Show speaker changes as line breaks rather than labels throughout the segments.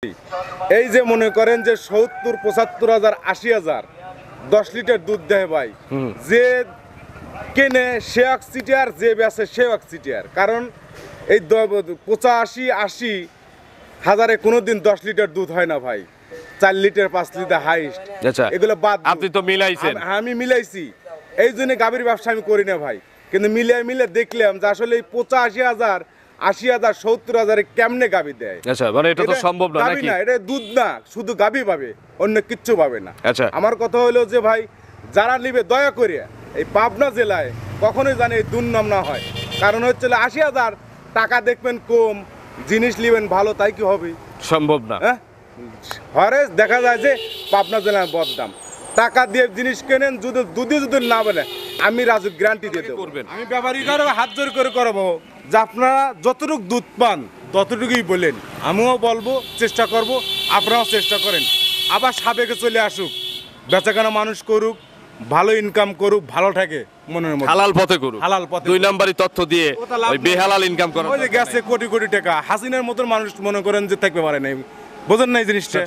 এই যে মনে করেন যে ৭০-৭৫ হাজার ৮০ হাজার ১০ লিটার দুধ দেয় ভাই, যে কেনে সে এক সিটিয়ার, যে বেচে সে এক সিটিয়ার। কারণ এই ৮৫-৮০ হাজারে কোনোদিন ১০ লিটার দুধ হয় না ভাই, ৪ লিটার ৫ লিটার হাইস্ট। এগুলো বাদ
আপনি তো মিলাইছেন।
আমি মিলাইছি, এই জন্য গাভীর ব্যবসা আমি করি না ভাই। কিন্তু মিলে দেখলাম যে আসলে এই ৮৫ হাজার ৮০ হাজার ৭০ হাজারে কেমনে গাভী দেয়।
আচ্ছা, মানে এটা তো সম্ভব না নাকি?
না, এটা দুধ না, শুধু গাভী পাবে, অন্য কিচ্ছু পাবে না।
আচ্ছা,
আমার কথা হলো যে ভাই, যারা নিবে দয়া করে এই পাবনা জেলায় কখনোই জানে এই দুর্নাম না হয়। কারণ হচ্ছে ৮০ হাজার টাকা দেখবেন কম, জিনিস নিবেন ভালো, তাই কি হবে?
সম্ভব না।
হ্যাঁ, হরে দেখা যায় যে পাবনা জেলায় বদদাম, টাকা দিয়ে জিনিস কেনেন, যদি না বলে আমি রাজু গ্যারান্টি দিয়ে দেবো। আমি ব্যাপারীকারও হাত জোর করে করবো যে আপনারা যতটুকু দুধ পান ততটুকুই বলেন, আমিও বলবো, চেষ্টা করব, আপনারাও চেষ্টা করেন। আবার সাবেকে চলে আসুক, বেচাকেনা মানুষ করুক, ভালো ইনকাম করুক, ভালো থাকে মনের মধ্যে,
হালাল পথে করুক।
হালাল পথে।
২ নাম্বারই তথ্য দিয়ে ওই বেহালাল ইনকাম করা,
ওই যে গেছে কোটি কোটি টাকা, হাসিনার মতন মানুষ মনে করেন যে থাকতে পারে নাই, বোঝেন না এই জিনিসটা।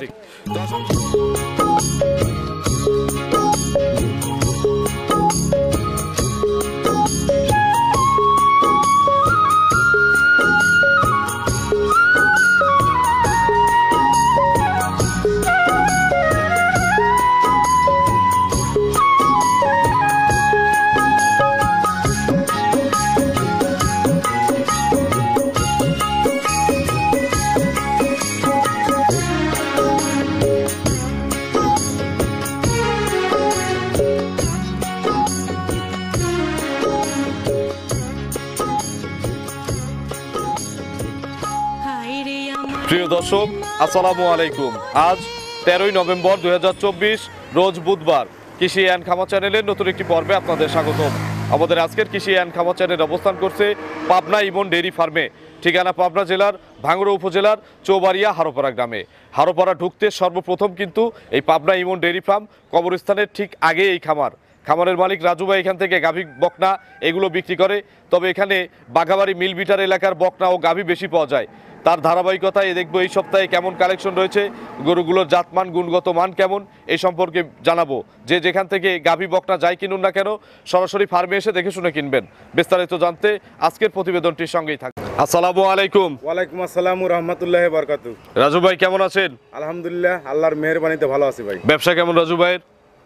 প্রিয় দর্শক, আসসালামু আলাইকুম। আজ ১৩ই নভেম্বর ২০২৪, রোজ বুধবার। কৃষি অ্যান্ড খামার চ্যানেলের নতুন একটি পর্বে আপনাদের স্বাগতম। আমাদের আজকের কৃষি অ্যান্ড খামার চ্যানেল অবস্থান করছে পাবনা ইমন ডেইরি ফার্মে। ঠিকানা পাবনা জেলার ভাঙ্গুড়া উপজেলার চৌবাড়িয়া হারোপাড়া গ্রামে। হারোপাড়া ঢুকতে সর্বপ্রথম কিন্তু এই পাবনা ইমন ডেইরি ফার্ম, কবরস্থানের ঠিক আগে এই খামার। খামারের মালিক রাজু ভাই এখান থেকে গাভী বকনা এগুলো বিক্রি করে। তবে এখানে বাঘাবাড়ি মিলবিটার এলাকার বকনা ও গাভী বেশি পাওয়া যায়। তার ধারাবাহিকতায় দেখবো এই সপ্তাহে কেমন কালেকশন রয়েছে, গরুগুলোর জাতমান গুণগত মান কেমন, এই সম্পর্কে জানাবো। যে যেখান থেকে গাভী বকনা যাই কিনুন না কেন, সরাসরি ফার্মে এসে দেখে শুনে কিনবেন। বিস্তারিত জানতে আজকের প্রতিবেদনটির সঙ্গেই থাকবে। আসসালামু আলাইকুম।
ওয়ালাইকুম আসসালাম ওয়া রাহমাতুল্লাহি ওয়া বারাকাতুহু।
রাজু ভাই কেমন আছেন?
আলহামদুলিল্লাহ, আল্লাহর মেহেরবানিতে ভালো আছি ভাই।
ব্যবসা কেমন রাজু ভাইয়ের?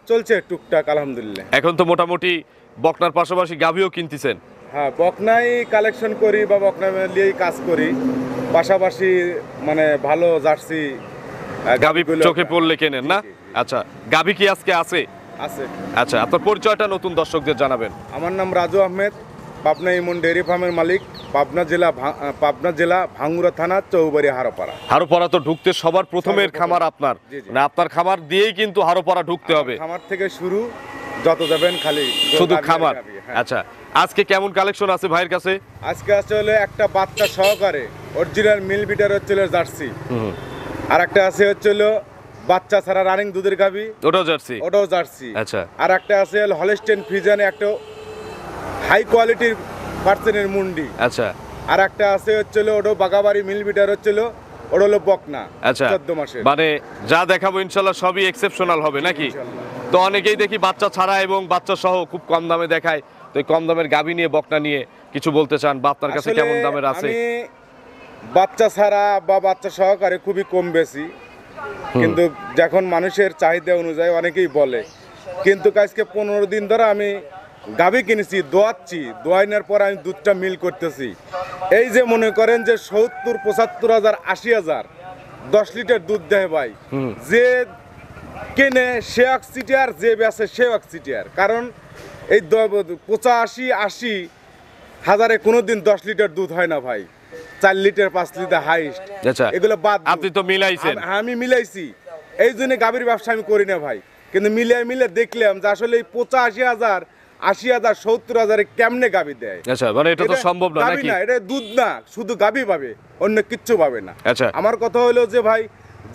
চলছে টুকটাক আলহামদুলিল্লাহ।
এখন তো মোটামুটি বকনার পাশাপাশি গাভীও কিনতেছেন।
হ্যাঁ, বকনাই কালেকশন করি বা বকনা নিয়েই কাজ করি, পাশাপাশি মানে ভালো জার্সি
গাভী চোখে পড়লে কেনেন না? আচ্ছা, গাভী কি আজকে আছে?
আছে।
আচ্ছা, আপনার পরিচয়টা নতুন দর্শকদের জানাবেন।
আমার নাম রাজু আহমেদ, পাবনা ইমন ডেইরি ফার্মের মালিক, পাবনা জেলা ভাঙ্গুড়া থানা চৌবাড়ি হারোপাড়া।
হারোপাড়া তো ঢুকতে সবার প্রথমের খামার আপনার, না? আপনার খামার দিয়েই কিন্তু হারোপাড়া ঢুকতে হবে।
খামার থেকে শুরু, যত যাবেন খালি
শুধু খামার। আচ্ছা, আজকে কেমন কালেকশন আছে ভাইয়ের কাছে?
আজকে আসলে একটা বাচ্চা সহকারে অরিজিনাল মিল বিটার হচ্ছিল জার্সি, আর একটা আছে হচ্ছিল বাচ্চা ছাড়া রানিং দুধের গাভী, ওটাও জার্সি।
আচ্ছা,
আর একটা আছে হলস্টেইন ফ্রিজিয়ান, একটা হাই কোয়ালিটির পার্সেন্টের মুন্ডি।
আচ্ছা,
আর একটা আছে হচ্ছিল ওটাও বাগাবাড়ি মিল বিটার হচ্ছিল, ওটা হলো বকনা।
আচ্ছা,
14 মাসের।
মানে যা দেখাবো ইনশাআল্লাহ সবই এক্সেপশনাল হবে নাকি? তো অনেকেই দেখি বাচ্চা ছাড়া এবং বাচ্চা সহ খুব কম দামে দেখায়। তো এই কম দামের গাভী নিয়ে, বকনা নিয়ে কিছু বলতে চান বা আপনার কাছে কেমন দামের আছে?
আমি বাচ্চা ছাড়া বা বাচ্চা সহকারে খুবই কম বেশি, কিন্তু যখন মানুষের চাহিদা অনুযায়ী অনেকেই বলে। কিন্তু আজকে 15 দিন ধরে আমি গাভী কিনেছি, দোয়াইনার পর আমি দুধটা মিল করতেছি। এই যে মনে করেন যে ৭০-৭৫ হাজার ৮০ হাজার ১০ লিটার দুধ দেয় ভাই, যে কেনে সে এক সিটিয়ার, যে বেচে সে এক সিটিয়ার। কারণ এই ৮৫-৮০ হাজারে কোনোদিন 10 লিটার দুধ হয় না ভাই, ৪ লিটার ৫ লিটার হাইস্ট। এগুলো বাদ
আপনি তো মিলাইছেন।
আমি মিলাইছি, এই জন্য গাভীর ব্যবসা আমি করি না ভাই। কিন্তু মিলে দেখলাম যে আসলে এই ৮৫ হাজার ৮০ হাজার ৭০ হাজারে কেমনে গাভী দেয়।
আচ্ছা, মানে এটা তো সম্ভব না নাকি?
এটা দুধ না, শুধু গাভী পাবে, অন্য কিচ্ছু পাবে না।
আচ্ছা,
আমার কথা হলো যে ভাই,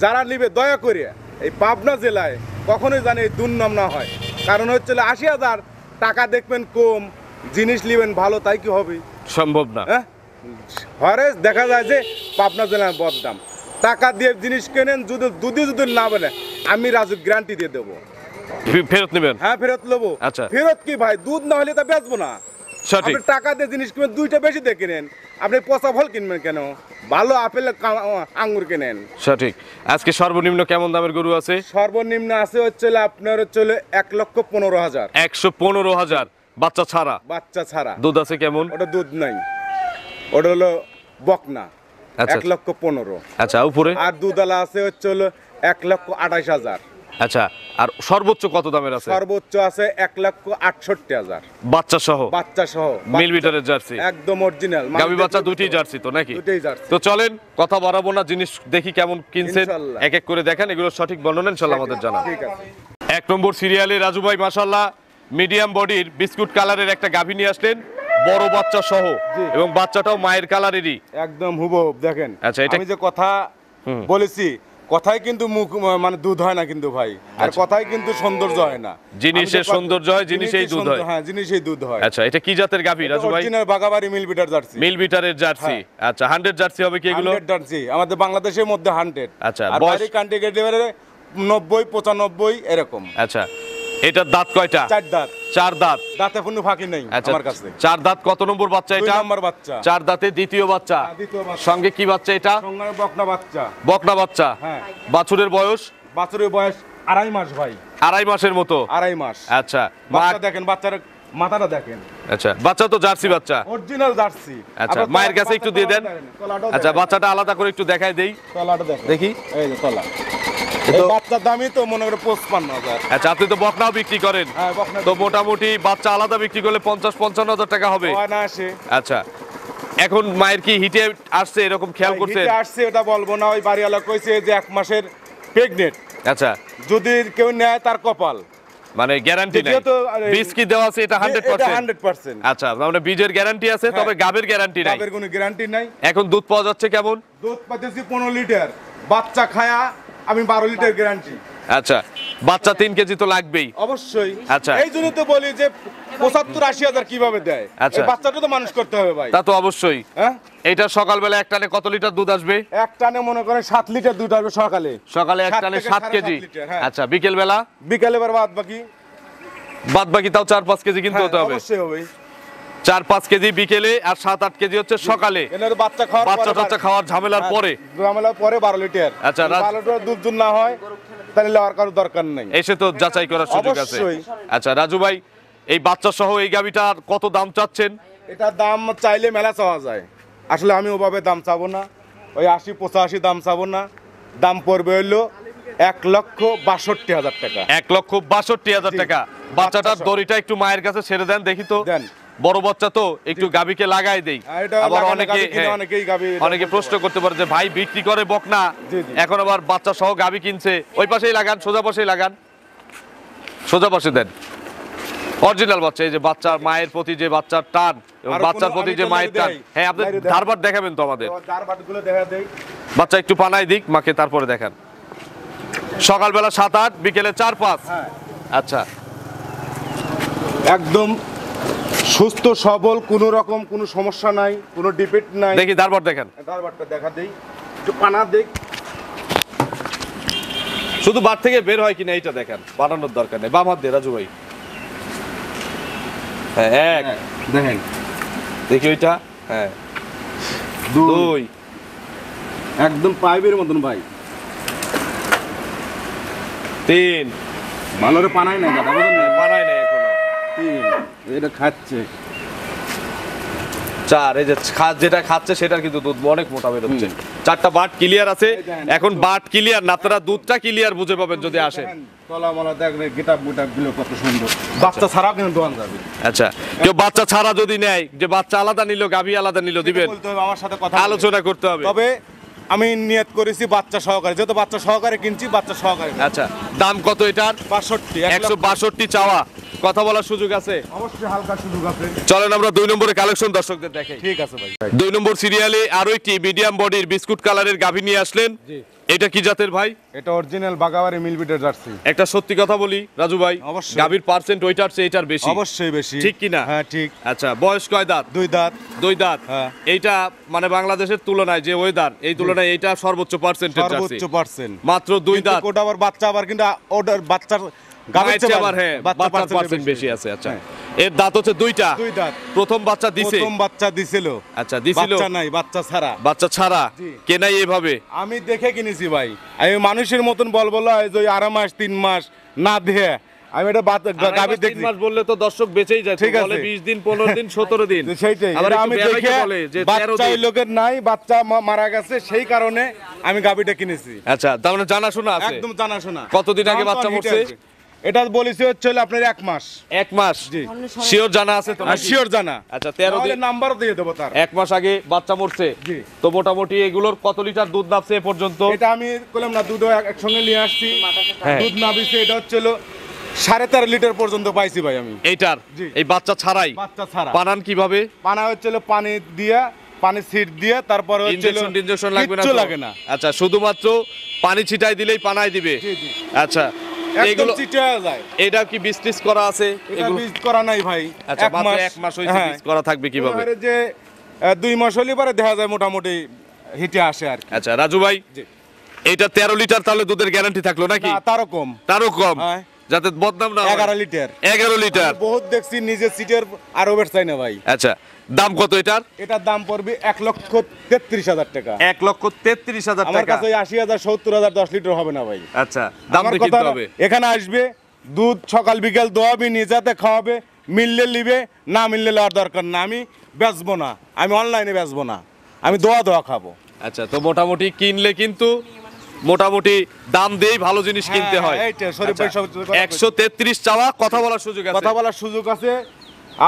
যারা নিবে দয়া করে এই পাবনা জেলায় কখনোই জানে এই দুর্নাম না হয়। কারণ হচ্ছে ৮০ হাজার টাকা দেখবেন কম, জিনিস নিবেন ভালো, তাই কি হবে?
সম্ভব না।
হ্যাঁ, হরে দেখা যায় যে পাবনা জেলায় বদদাম, টাকা দিয়ে জিনিস কেনেন, যদি না বলে আমি রাজু গ্যারান্টি দিয়ে দেবো।
ফেরত নেবেন?
হ্যাঁ ফেরত নেবো।
আচ্ছা।
ফেরত কি ভাই, দুধ না হলে তা বেচবো না।
সঠিক।
আপনি টাকা দিয়ে জিনিস কিনবেন, দুইটা বেশি দিয়ে কিনেন। আপনি পচা ফল কিনবেন কেন? ভালো আপেল আঙ্গুর কিনেন।
সঠিক। আজকে সর্বনিম্ন কেমন দামের গরু আছে?
সর্বনিম্ন আছে হচ্ছে আপনার হচ্ছে 1,15,000।
115,000 বাচ্চা ছাড়া?
বাচ্চা ছাড়া।
দুধ আছে কেমন?
ওটা দুধ নাই, ওটা হলো বকনা।
আচ্ছা।
1,15,000।
আচ্ছা, উপরে?
আর দুধালা আছে হচ্ছে 1,28,000।
আচ্ছা, আর সর্বোচ্চ কত দামের আছে?
সর্বোচ্চ আছে 1,68,000
বাচ্চা সহ?
বাচ্চা সহ।
মিল বিটারের জার্সি?
একদম অরিজিনাল।
গাভী বাচ্চা দুটোই জার্সি তো নাকি?
দুটোই জার্সি।
তো চলেন কথা বাড়াবো না, জিনিস দেখি কেমন কিনছেন,
ইনশাআল্লাহ।
এক এক করে দেখেন, এগুলো সঠিক বর্ণনা ইনশাআল্লাহ আমাদের জানান।
ঠিক আছে।
1 নম্বর সিরিয়ালে রাজু ভাই মাশাআল্লাহ মিডিয়াম বডির বিস্কুট কালারের একটা গাভী নিয়ে আসলেন, বড় বাচ্চা সহ,
জি।
এবং বাচ্চাটাও মায়ের কালারেরই।
একদম হুবহু দেখেন।
আচ্ছা, এটা
আমি যে কথা বলেছি, কথাই কিন্তু মুখ মানে দুধ হয় না কিন্তু ভাই, আর
আচ্ছা।
কথাই কিন্তু সৌন্দর্য হয় না।
জিনিসের সৌন্দর্য হয়, জিনিসেই দুধ হয়।
হ্যাঁ, জিনিসেই দুধ হয়।
আচ্ছা, এটা কি জাতের গাভী রাজু ভাই?
অরিজিনাল বাগাবাড়ি মিল বিটার জার্সি।
মিল বিটারের জার্সি। আচ্ছা, 100 জার্সি হবে কি এগুলো?
100 জার্সি আমাদের বাংলাদেশের মধ্যে 100।
আচ্ছা,
আর
বয়স?
বাইরে কান্ট্রি গেলে 90 95 এরকম।
আচ্ছা, এটার দাঁত কয়টা?
4 দাঁত।
4 দাঁত।
দাঁতে কোনো ফাঁকি নেই
আচ্ছা,
আমার কাছে।
4 দাঁত। কত নম্বর বাচ্চা
2
এটা?
নম্বর বাচ্চা।
4 দাঁতে দ্বিতীয় বাচ্চা।
হ্যাঁ, দ্বিতীয় বাচ্চা।
সঙ্গে কি বাচ্চা এটা?
সঙ্গে বকনা বাচ্চা।
বকনা বাচ্চা।
হ্যাঁ।
বাছুরের বয়স?
বাছুরের বয়স 2.5 মাস ভাই।
2.5 মাসের মতো?
2.5 মাস।
আচ্ছা,
বাচ্চা দেখেন, বাচ্চার মাথাটা দেখেন।
আচ্ছা, বাচ্চা তো জার্সি বাচ্চা?
Original jersey.
আচ্ছা, মায়ের কাছে একটু দিয়ে দেন। আচ্ছা, বাচ্চাটা আলাদা করে একটু দেখাই দেই,
তলাটা দেখেন।
দেখি।
এই যে তলা। এই বাচ্চার দামই তো মনে করে 55,000।
আচ্ছা, আপনি তো বকনাও বিক্রি করেন,
হ্যাঁ, বকনা
তো মোটামুটি বাচ্চা আলাদা বিক্রি করলে 50-55,000 টাকা হবে।
হয় না আসে।
আচ্ছা, এখন মায়ের কি হিটে আসছে এরকম খেয়াল করছেন?
হিটে আসছে ওটা বলবো না, ওই বাড়িওয়ালা কইছে যে 1 মাসের প্রেগনেন্ট।
আচ্ছা,
যদি কেউ নেয় তার কপাল।
মানে গ্যারান্টি নাই?
যেহেতু
বীজ কি দেওয়া আছে এটা 100%?
100%।
আচ্ছা, মানে বীজের গ্যারান্টি আছে, তবে গাবের গ্যারান্টি নাই।
গাবের কোনো গ্যারান্টি নাই।
এখন দুধ পাওয়া যাচ্ছে কেমন?
দুধ পাইতেছি 15 লিটার। বাচ্চা খায়া আমি 12 লিটার গ্যারান্টি।
আচ্ছা, বাচ্চা 3 কেজি তো লাগবেই
অবশ্যই।
আচ্ছা।
এই জন্য তো বলি যে 75-80 হাজার কিভাবে দেয়।
আচ্ছা।
এই বাচ্চাটা তো মানুষ করতে হবে ভাই।
তা তো অবশ্যই।
হ্যাঁ,
এটা সকালবেলা এক টানে কত লিটার দুধ আসবে?
এক টানে মনে করেন 7 লিটার দুধ আসবে সকালে।
সকালে এক
7
টানে
থেকে
7
7.5
কেজি।
লিটার, হ্যাঁ।
আচ্ছা, বিকেল বেলা?
বিকালে এবার বাদ বাকি
তাও 4-5 কেজি কিনতে হতে হবে।
অবশ্যই হবে।
4-5 কেজি বিকেলে, আর 7-8 কেজি হচ্ছে সকালে।
এনার বাচ্চা খাওয়ার
বাচ্চা টাচ্চা খাওয়ার ঝামেলার পরে?
ঝামেলার পরে 12 লিটার।
আচ্ছা,
12 লিটার দুধ যদি না হয় তাহলে লেওয়ার কারো দরকার নেই।
এসে তো যাচাই করার সুযোগ আছে।
অবশ্যই।
আচ্ছা রাজু ভাই, এই বাচ্চা সহ এই গাভিটার কত দাম চাচ্ছেন?
এটা দাম চাইলে মেলা চাওয়া যায়, আসলে আমি ওভাবে দাম চাবো না, ওই 80-85 দাম চাবো না। দাম পড়বে হইলো 1,62,000 টাকা।
1,62,000 টাকা। বাচ্চাটার
বাচ্চা সহ।
দড়িটা একটু মায়ের কাছে ছেড়ে দেন দেখি তো।
দেন।
বড় বাচ্চা তো একটু গাবিকে লাগাই দেই।
এটা
আবার
লাগানো
অনেকে
গাভী কিনে অনেকেই গাভী
অনেকে প্রশ্ন করতে পারে যে ভাই বিক্রি করে বকনা,
জি, জি।
এখন আবার বাচ্চা সহ গাবি কিনছে। ওই পাশেই লাগান, সোজা পাশেই লাগান, সোজা পাশে দেন। অরিজিনাল বাচ্চা, এই যে বাচ্চার মায়ের প্রতি যে বাচ্চার টান এবং
আরো
বাচ্চার
কোনো
প্রতি
আমি
যে
তো
মায়ের
নাইরে
টান।
দেই।
হ্যাঁ, আপনি
নাইরে দেই।
ধারবার দেখাবেন তো আমাদের।
চার বাটগুলো দেখা দেই।
বাচ্চা একটু পানায় দিক মাকে, তারপরে দেখান। সকালবেলা 7-8, বিকেলে 4-5।
হ্যাঁ,
আচ্ছা,
একদম সুস্থ সবল, কোনো রকম কোনো সমস্যা নাই, কোনো ডিফেক্ট নাই।
দেখি ধারবার দেখান।
ধারবাটটা দেখা দেই, একটু পানা দেখ।
শুধু বাট থেকে বের হয় কিনা এইটা দেখান, বানানোর দরকার নেই। বাম হাত দিয়ে রাজু ভাই। হ্যাঁ, এক,
দেখেন
দেখি ওইটা। হ্যাঁ, 2,
একদম পাইপের মতন ভাই।
3,
ভালো করে পানাই নাই দাদা, বুঝলেন না?
বানাই নাই এখনো।
3, এটা খাচ্ছে।
4, এই যে যেটা খাচ্ছে সেটার কিন্তু দুধ অনেক মোটা বের হচ্ছে। 4টা বাট ক্লিয়ার আছে। এখন বাট ক্লিয়ার না, আপনারা দুধটা ক্লিয়ার বুঝে পাবেন যদি আসেন।
তলা মলা দেখলে গেটাপ গুটাপ গুলো কত সুন্দর। বাচ্চা ছাড়া কিন্তু দোয়ান যাবে।
আচ্ছা, কেউ বাচ্চা ছাড়া যদি নেয়, যে বাচ্চা আলাদা নিল গাভী আলাদা নিল, দিবেন?
বলতে হবে, আমার সাথে কথা
আলোচনা করতে হবে।
তবে আমি নিয়ত করেছি বাচ্চা সহকারে, যেহেতু বাচ্চা সহকারে কিনছি, বাচ্চা সহকারে।
আচ্ছা, দাম কত এটার?
62,
162 চাওয়া। কথা বলার সুযোগ আছে?
অবশ্যই হালকা সুযোগ আছে।
চলেন আমরা 2 নম্বরের কালেকশন দর্শকদের দেখাই।
ঠিক আছে ভাই।
2 নম্বর সিরিয়ালে আরো একটি মিডিয়াম বডির বিস্কুট কালারের গাভী নিয়ে আসলেন।
জি।
এটা কি জাতের ভাই?
এটা অরিজিনাল বাগাবাড়ি মিলবিটের জার্সি।
একটা সত্যি কথা বলি রাজু ভাই,
অবশ্যই।
গাভীর পার্সেন্ট ওইটার চেয়ে এটার বেশি।
অবশ্যই বেশি।
ঠিক কি না?
হ্যাঁ ঠিক।
আচ্ছা, বয়স কয় দাঁত?
2 দাঁত।
2 দাঁত।
হ্যাঁ।
এইটা মানে বাংলাদেশের তুলনায় যে ওয়েদার, এই তুলনায় এইটা সর্বোচ্চ পার্সেন্টের জার্সি।
সর্বোচ্চ পার্সেন্ট।
মাত্র 2 দাঁত।
ওটা আবার বাচ্চা আবার কিন্তু ওটার বাচ্চার গাভীর চেয়ে
আবার হ্যাঁ, বাচ্চার পার্সেন্ট বেশি আছে। আচ্ছা, এর দাঁত হচ্ছে 2টা।
2 দাঁত।
প্রথম বাচ্চা দিছে?
প্রথম বাচ্চা দিছিল।
আচ্ছা, দিছিল।
বাচ্চা নাই, বাচ্চা ছাড়া।
বাচ্চা ছাড়া
জি।
কেনাই এভাবে?
আমি দেখে কিনেছি ভাই। আমি মানুষের মতন বলবো যে 2.5 মাস 3 মাস না দিয়ে আমি এটা গাভী
3
দেখছি।
মাস বললে তো দর্শক বেঁচেই যায়।
ঠিক আছে।
বলে 20 দিন, 15 দিন, 17 দিন।
তো সেইটাই
আবার
এটা
একটু
আমি
বেলাইকে
দেখে
বলে যে 13
বাচ্চা
দিন।
ওই লোকের নাই, বাচ্চা মারা গেছে, সেই কারণে আমি গাভীটা কিনেছি।
আচ্ছা, তার মানে জানাশোনা আছে?
একদম জানাশোনা।
কতদিন আগে বাচ্চা মরছে?
এটা বলেছি হচ্ছে আপনার 1 মাস।
1 মাস?
জি।
শিওর জানা আছে তো?
আর শিওর জানা।
আচ্ছা, 13 দিন
নাম্বারও দিয়ে দেবো তার।
1 মাস আগে বাচ্চা মরছে।
জি।
তো মোটামুটি এগুলোর কত লিটার দুধ নাপছে এ পর্যন্ত?
এটা আমি বললাম না, দুধও একসঙ্গে নিয়ে আসছি।
হ্যাঁ।
দুধ নাবিছে এটা হচ্ছিল 13.5 লিটার পর্যন্ত পাইছি ভাই আমি।
এইটার
জি।
এই বাচ্চা ছাড়াই
বাচ্চা ছাড়া।
বানান কিভাবে?
পানা হচ্ছিল পানি দিয়ে, পানি সিট দিয়ে, তারপরে হচ্ছিল
ইনজেকশন লাগবে না
কিচ্ছু
তো?
লাগে না।
আচ্ছা, শুধুমাত্র পানি ছিটাই দিলেই পানায় দিবে?
জি জি।
আচ্ছা,
একদম
এগুলো
চিটে যায়।
এটা কি বিজনেস করা আছে?
এটা
এগুলো
বীজ করা নাই ভাই।
আচ্ছা, মাত্র 1 মাস হইছে,
হ্যাঁ।
বীজ করা থাকবে কিভাবে?
এবারে যে 2 মাস হলে পরে দেখা যায় মোটামুটি হিটে আসে আর কি।
আচ্ছা রাজু ভাই,
জি।
এটা 13 লিটার তাহলে দুধের গ্যারান্টি থাকলো নাকি?
না, তারও কম।
তারও কম?
হ্যাঁ।
যাতে বদনাম না হয়।
11 লিটার।
11 লিটার।
বহুত দেখছি নিজে সিটের আর ওভার চাই না ভাই।
আচ্ছা, দাম কত এটার?
এটার দাম পড়বে 1,33,000 টাকা।
1,33,000
আমার
টাকা।
কাছে 80,000 70,000 10 লিটার হবে না ভাই।
আচ্ছা, দাম
আমার
দেখতে
কথা
হবে।
এখানে আসবে, দুধ সকাল বিকেল দোয়াবি, নিজাতে খাওয়াবে, মিললে নিবে, না মিললে লওয়ার দরকার না। আমি বেচবো না, আমি অনলাইনে বেচবো না, আমি দোয়া খাবো।
আচ্ছা, তো মোটামুটি কিনলে কিন্তু মোটামুটি দাম দিয়েই ভালো জিনিস কিনতে হয়।
হ্যাঁ, এইটা শরীফ ভাই সব কথা
133 চাওয়া, কথা বলার সুযোগ আছে?
কথা বলার সুযোগ আছে।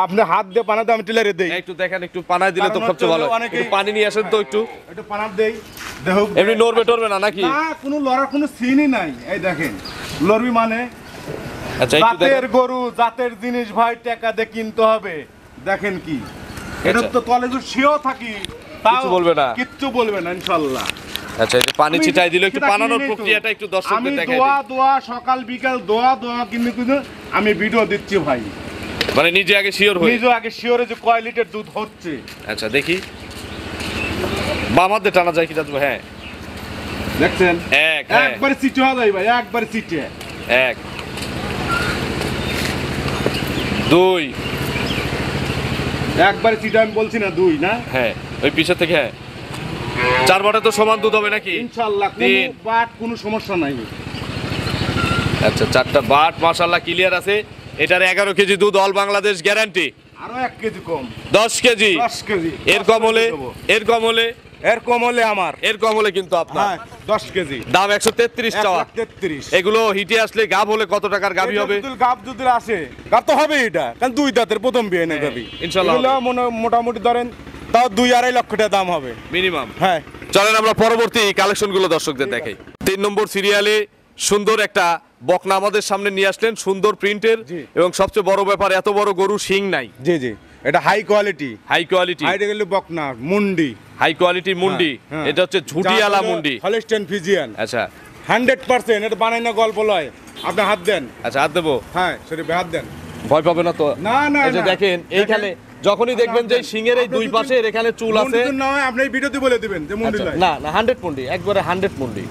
আপনি হাত দিয়ে পানাতে আমি টিলারে দেই।
একটু দেখেন, একটু পানায় দিলে তো
কারণ
সবচেয়ে ভালো।
হচ্ছে অনেকেই-
একটু পানি নিয়ে আসেন তো একটু।
একটু পানাত দেই, দেখো
এমনি নড়বে টরবে না নাকি?
না, কোনো লড়ার কোনো সিনই নাই। এই দেখেন, লড়বি মানে
আচ্ছা, একটু দেখেন।
জাতের গরু, জাতের জিনিস ভাই টাকা দিয়ে কিনতে হবে। দেখেন কি, এটা তো তলে যদি সেও থাকি তাও
কিচ্ছু বলবে না?
কিচ্ছু বলবে না ইনশাআল্লাহ।
আচ্ছা, এই যে পানি
আমি
ছিটাই দিল, একটু
সেটা
পানানোর
কিনেই তো।
প্রক্রিয়াটা একটু
আমি
দর্শকদের দেখাই
দোয়া সকাল বিকাল দোয়া কিন্তু আমি ভিডিও দিচ্ছি ভাই।
দিই। মানে নিজে আগে শিওর হই।
নিজে আগে শিওরে যে কয় লিটার দুধ হচ্ছে।
আচ্ছা, দেখি বাম হাতে টানা যায় কি রাজু? হ্যাঁ,
দেখছেন,
হ্যাঁ।
একবারে সিটে হওয়া যায় ভাই, একবারে সিটে।
1 2
একবারে সিটে, আমি বলছি না 2 না।
হ্যাঁ, ওই পিছে থেকে। হ্যাঁ, 4 বাটে তো সমান দুধ হবে নাকি?
ইনশাআল্লাহ কোনো
3।
বাট কোনো সমস্যা নাই।
আচ্ছা, 4টা বাট মাশাআল্লাহ ক্লিয়ার আছে। এটার 11 কেজি দুধ অল বাংলাদেশ গ্যারান্টি।
আরো 1 কেজি কম,
10 কেজি।
10 কেজি।
এর কম হলে? এর কম হলে?
এর কম হলে আমার।
এর কম হলে কিন্তু আপনার।
হ্যাঁ, 10 কেজি।
দাম 133 চাওয়া।
1,33,000।
এগুলো হিটে আসলে গাব হলে কত টাকার গাবি হবে?
গাব দুধের আসে, গাব তো হবে এটা, কারণ 2 দাঁতের প্রথম বিয়ে না গাবি।
ইনশাআল্লাহ
এগুলো মোটামুটি ধরেন তাও 2-2.5 লক্ষ টাকা দাম হবে
মিনিমাম।
হ্যাঁ।
চলেন আমরা পরবর্তী কালেকশনগুলো দর্শকদের দেখাই। 3 নম্বর সিরিয়ালে সুন্দর একটা বকনা আমাদের সামনে নিয়ে আসলেন, সুন্দর প্রিন্টের,
জি।
এবং সবচেয়ে বড় ব্যাপার এত বড় গরু শিং নাই।
জি জি, এটা হাই কোয়ালিটি।
High quality.
হাইটা গেলে বকনা মুন্ডি।
হাই কোয়ালিটি মুন্ডি।
হ্যাঁ।
এটা হচ্ছে ঝুটিয়ালা মুন্ডি।
Holstein Friesian.
আচ্ছা
100% এটা বানাই না গল্প লয়। আপনি হাত দেন।
আচ্ছা, হাত দেবো?
হ্যাঁ, শরীফ হাত দেন।
ভয় পাবে না তো?
না না
এই যে
না।
দেখেন, এইখানে যখনই দেখবেন যে সিংহের এই দুই পাশে এখানে চুল আছে।
মুন্ডি না হয় আপনি এই ভিডিওতে বলে দিবেন যে মুন্ডি
আচ্ছা,
লয়।
না না, 100 মুন্ডি, একবারে 100 মুন্ডি।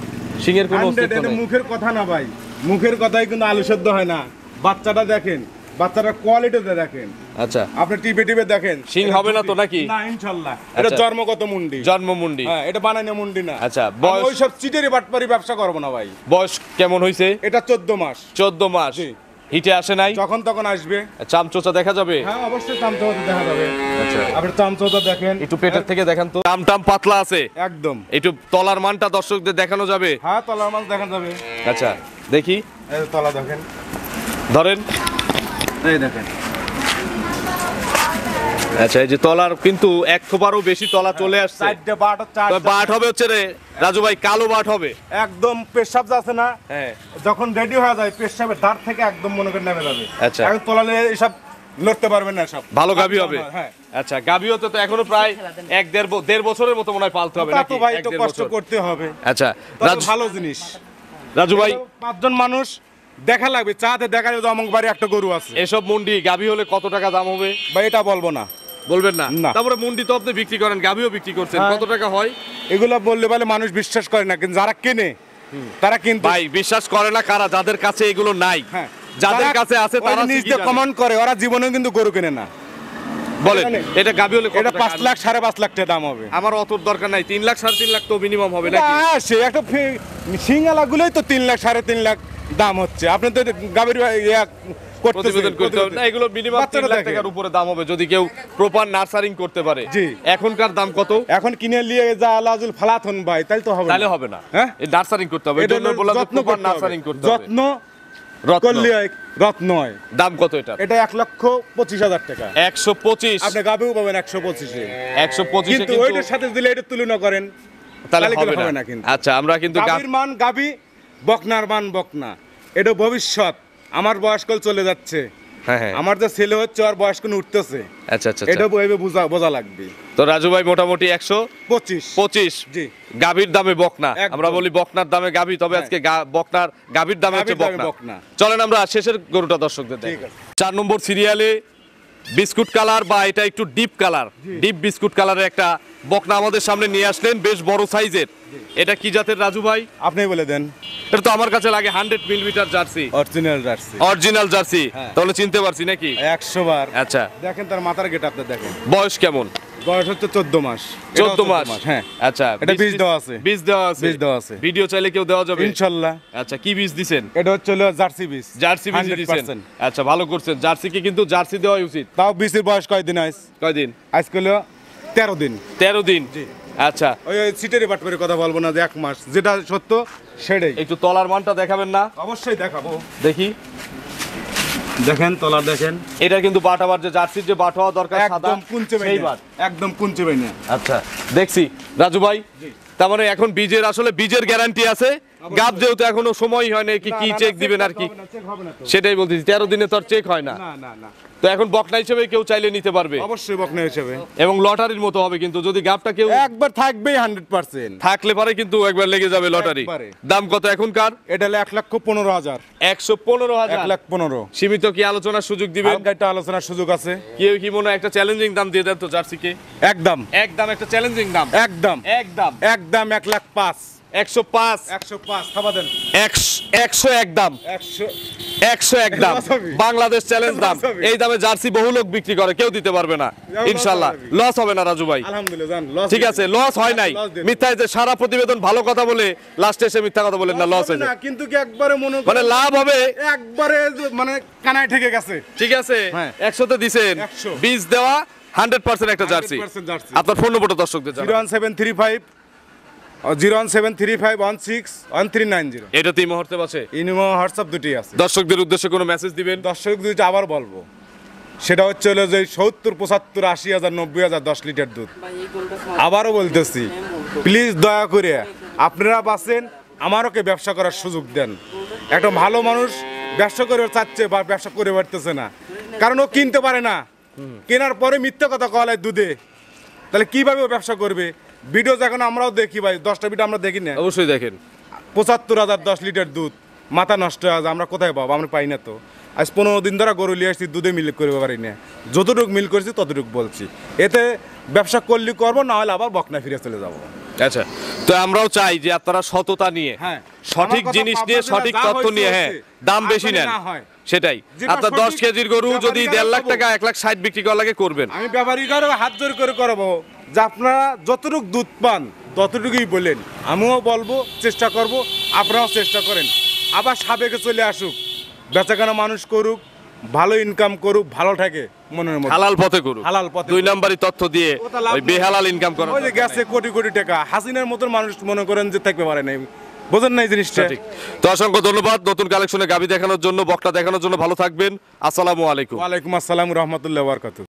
সিংহের কোনো
100,
অস্তিত্ব
এটা
নেই।
মুখের কথা না ভাই, মুখের কথাই কিন্তু আলু সেদ্ধ হয় না। বাচ্চাটা দেখেন, বাচ্চাটার কোয়ালিটিতে দেখেন,
আচ্ছা,
আপনি টিপে দেখেন।
শিং হবে না তো নাকি?
না ইনশাআল্লাহ, এটা
আচ্ছা।
জন্মগত মুন্ডি।
জন্ম মুন্ডি।
হ্যাঁ, এটা বানাই না মুন্ডি না।
আচ্ছা,
আমি
বয়স?
ওই সব চিটেরি বাটপারি ব্যবসা করব না ভাই।
বয়স কেমন হইছে?
এটা 14 মাস।
14 মাস।
জি।
হিটে আসে নাই?
যখন তখন আসবে।
চামচোচা দেখা যাবে?
হ্যাঁ, অবশ্যই চামচোটা দেখা যাবে।
আচ্ছা,
আপনি চামচোটা দেখেন,
একটু পেটের থেকে দেখান তো। টাম পাতলা আছে
একদম।
একটু, তলার মানটা দর্শকদের দেখানো যাবে?
হ্যাঁ, তলার মাছ দেখা যাবে।
আচ্ছা, দেখি,
এই যে তলা দেখেন,
ধরেন।
এই দেখেন।
আচ্ছা, এই যে তলার কিন্তু এক থোপারও বেশি তলা চলে আসছে।
4টে বাট, 4
তবে বাট হবে হচ্ছে রে রাজু ভাই, কালো বাট হবে।
একদম পেশাব আছে না,
হ্যাঁ,
যখন রেডি হয়ে যায় পেশাবের ধার থেকে একদম মনে করে নেমে যাবে।
আচ্ছা।
এখন তলালে এসব লড়তে পারবেন না সব।
ভালো গাভী হবে।
হ্যাঁ।
আচ্ছা, গাভী হতে তো এখনো প্রায় 1-1.5 বছরের মতো মনে হয় পালতে হবে
তা
নাকি?
তো ভাই তো
1-1.5
কষ্ট
বছর।
করতে হবে।
আচ্ছা,
তবে ভালো জিনিস।
রাজু ভাই,
5জন মানুষ দেখা লাগবে, চাতে দেখা যাবে অমুক বাড়ি একটা গরু আছে।
এসব মুন্ডি গাভী হলে কত টাকা দাম হবে
ভাই এটা বলবো না।
বলবেন না?
না।
তারপরে মুন্ডি তো আপনি বিক্রি করেন, গাভীও বিক্রি করছেন,
হ্যাঁ।
কত টাকা হয়?
এগুলো বললে বলে মানুষ বিশ্বাস করে না, কিন্তু যারা কেনে তারা কিন্তু
ভাই বিশ্বাস করে না কারা? যাদের কাছে এগুলো নাই,
হ্যাঁ,
যাদের
তারা
কাছে আছে তারা
নিজে
ঠিকই জানে।
কমেন্ট করে, ওরা জীবনেও কিন্তু গরু কেনে না।
বলেন
জানে।
এটা গাভী হলে কত
এটা
টাকা?
5 লাখ 5.5 লাখ টাকা দাম হবে।
আমার অত দরকার নাই, 3 লাখ 3.5 লাখ তো মিনিমাম হবে নাকি?
সে একটা সিঙ্গালা গুলোই তো 3 লাখ 3.5 লাখ দাম হচ্ছে। আপনি তো গাভীর
প্রতিবেদন করতে হবে না, এগুলো মিনিমাম 3 লাখ টাকার উপরে দাম হবে যদি কেউ প্রপার নার্সারিং করতে পারে।
জি।
এখনকার দাম কত?
এখন কিনে নিয়ে যা আলাজুল ফালাথন ভাই, তাই তো হবে
তাহলে হবে না,
হ্যাঁ,
এই নার্সারিং করতে হবে।
এটা
এজন্য বললাম যে
যত্ন
প্রপার
করতে
নার্সারিং
হবে।
করতে হবে।
যত্ন
রত্ন।
করলে রত্ন হয়।
দাম কত এটা?
এটা 1,25,000 টাকা।
125।
আপনি গাভীও পাবেন 125-এ,
125
কিন্তু ওইটার সাথে দিলে এটা তুলনা করেন
তাহলে
তাহলে
হবে
হবে
না
না কিন্তু।
আচ্ছা, আমরা কিন্তু
গাভীর মান গাভী, বকনার মান বকনা। এটা ভবিষ্যৎ। আমার বয়সকল চলে যাচ্ছে,
হ্যাঁ হ্যাঁ,
আমার যে ছেলে হচ্ছে ওর বয়স কোন উঠতেছে,
আচ্ছা আচ্ছা
এটা বইবে বোঝা লাগবে।
তো রাজু ভাই মোটামুটি 125
জি,
গাভীর দামে বকনা।
একদম।
আমরা বলি বকনার দামে গাভী, তবে
হ্যাঁ।
আজকে বকনার গাভীর দামে হচ্ছে
গাভীর দামে
বকনা।
বকনা।
চলেন আমরা শেষের গরুটা দর্শকদের
ঠিক
দেখাই।
আছে।
4 নম্বর সিরিয়ালে বিস্কুট কালার, বা এটা একটু ডিপ কালার, ডিপ বিস্কুট কালারের একটা বকনা আমাদের সামনে নিয়ে আসলেন, বেশ বড় সাইজের। এটা কি জাতের রাজু ভাই?
আপনি বলে দেন।
এটা তো আমার কাছে লাগে 100 millimetre jersey,
original jersey,
original jersey.
হ্যাঁ।
তাহলে চিনতে পারছি নাকি?
100 বার।
আচ্ছা,
দেখেন তার মাথার গেট, আপনি দেখেন
বয়স কেমন?
বয়স হচ্ছে 14 মাস।
14 মাস।
হ্যাঁ,
আচ্ছা,
এটা বীজ দেওয়া আছে।
বীজ দেওয়া আছে।
বীজ দেওয়া আছে।
ভিডিও চাইলে কেউ দেওয়া যাবে
ইনশাআল্লাহ।
আচ্ছা, কি বীজ দিবেন?
এটা হচ্ছে হলো জার্সি বীজ।
জার্সি বীজ দিবেন।
100%।
আচ্ছা, ভালো করছেন। জার্সিকে কিন্তু জার্সি দেওয়াই উচিত।
তাও বীজের বয়স কয়দিন আইস?
কয়দিন?
আজকে হলো 13 দিন।
13 দিন।
জি।
আচ্ছা,
ওই সিটেরই বাটপারের কথা বলবো না যে 1 মাস, যেটা সত্য সেটাই।
একটু তলার মানটা দেখাবেন না?
অবশ্যই দেখাবো।
দেখি।
দেখেন তলা দেখেন,
এটা কিন্তু বাটাবার যে জার্সির যে বাট হওয়া দরকার সাদা,
একদম কুঞ্চে
সেই
বাইনা,
বাট।
একদম কুঞ্চে বাইনা।
আচ্ছা, দেখছি রাজু ভাই। তার মানে এখন বীজের আসলে বীজের গ্যারান্টি আছে। গাব যেহেতু এখনো সময় হয় না, কি চেক দিবেন আর কি, সেটাই বলতেছি। 13 দিনে তো আর চেক হয় না।
না না না,
তো এখন বকনা হিসেবে কেউ চাইলে নিতে পারবে,
অবশ্যই বকনা হিসেবে।
এবং লটারির মতো হবে কিন্তু, যদি গাবটা কেউ
একবার থাকবেই 100%।
থাকলে পারে কিন্তু একবার লেগে যাবে লটারি।
একবারে।
দাম কত এখনকার?
এটা হলো 1,15,000।
115,000।
1,15,000।
সীমিত কি আলোচনার সুযোগ দিবেন?
হালকা একটা আলোচনার সুযোগ আছে।
কেউ কি মনে হয় একটা চ্যালেঞ্জিং দাম দিয়ে দেন তো জার্সিকে?
একদম
একদম একটা চ্যালেঞ্জিং দাম।
একদম
একদম
একদম 1,05,000।
105।
105 খাবা দেন।
100 একদম।
100
100 একদম।
লস হবে।
বাংলাদেশ চ্যালেঞ্জ দাম।
লস হবে।
এই দামে জার্সি বহু লোক বিক্রি করে, কেউ দিতে পারবে না
লস
ইনশাআল্লাহ।
হবে।
লস হবে না রাজু ভাই।
আলহামদুলিল্লাহ জান, লস
ঠিক আছে, লস হয় নাই।
লস দিয়ে
মিথ্যায় যে সারা প্রতিবেদন ভালো কথা বলে লাস্টে এসে মিথ্যা কথা বলেন না, লস হয়েছে।
না, কিন্তু কি একবারে মনে
মানে লাভ হবে।
একবারে মানে কানায় ঠেকে গেছে।
ঠিক আছে,
হ্যাঁ।
100 তে দিছেন,
100
বীজ দেওয়া 100% একটা জার্সি।
100% জার্সি।
আপনার ফোন নম্বরটা দর্শকদের জানান।
01735
এটা এই মুহূর্তে আছে।
ইনমো হোয়াটসঅ্যাপ দুটি আছে।
দর্শকদের উদ্দেশ্যে কোনো মেসেজ দিবেন?
দর্শক দুইটা আবার বলবো, সেটা হচ্ছে হলো যে 70, 75, 80,000, 90,000 10 লিটার দুধ। আবারও বলতেছি, প্লিজ দয়া করে আপনারা বাঁচেন, আমারওকে ব্যবসা করার সুযোগ দেন। একটা ভালো মানুষ ব্যবসা করে চাচ্ছে বা ব্যবসা করে পারতেছে না, কারণ ও কিনতে পারে না। কেনার পরে মিথ্যা কথা কলায় দুধে, তাহলে কিভাবে ও ব্যবসা করবে? ভিডিও যখন আমরাও দেখি ভাই, 10টা ভিডিও আমরা দেখি না,
অবশ্যই দেখেন।
75,000 10 লিটার দুধ, মাথা নষ্ট হয়ে যায়। আমরা কোথায় পাবো? আমরা পাই না তো। আজ 15 দিন ধরে গরু নিয়ে আসছি, দুধে মিল করতে পারি না। যতটুকু মিল করেছি ততটুকু বলছি। এতে ব্যবসা করলে করবো, না হলে আবার বকনা ফিরে চলে যাবো।
আচ্ছা, তো আমরাও চাই যে আপনারা সততা নিয়ে,
হ্যাঁ,
সঠিক
আমার কথা
জিনিস নিয়ে,
পাবনা
সঠিক
যা
তথ্য
হয়েছে
নিয়ে, হ্যাঁ,
হয়েছে।
দাম বেশি
আর
নেন,
না হয়।
সেটাই।
যেটা
আপনার
সঠিক
10 কেজির গরু যদি
ব্যাপারীরা
1.5 লাখ
পাবো।
টাকা 1,60,000 বিক্রি করার লাগে করবেন।
আমি ব্যাপারীকারও হাত জোর করে করবো যে আপনারা যতটুকু দুধ পান ততটুকুই বলেন। আমিও বলবো, চেষ্টা করব, আপনারাও চেষ্টা করেন। আবার সাবেকে চলে আসুক, বেচাকেনা মানুষ করুক, ভালো ইনকাম করুক, ভালো থাকে মনের মধ্যে।
হালাল পথে করুন,
হালাল পথে
2 নাম্বারই তথ্য দিয়ে
ওটা লাভ
ওই
নেই।
বেহালাল ইনকাম করা
ওই যে গেছে কোটি কোটি টাকা, হাসিনার মতন মানুষ মনে করেন যে থাকতে পারে নাই। বোঝেন নাই জিনিসটা?
ঠিক। তো অসংখ্য ধন্যবাদ নতুন কালেকশনে গাবি দেখানোর জন্য, বকটা দেখানোর জন্য। ভালো থাকবেন। আসসালামু আলাইকুম।
ওয়ালাইকুম আসসালাম রহমতুল্লাহ বারকাতুহু।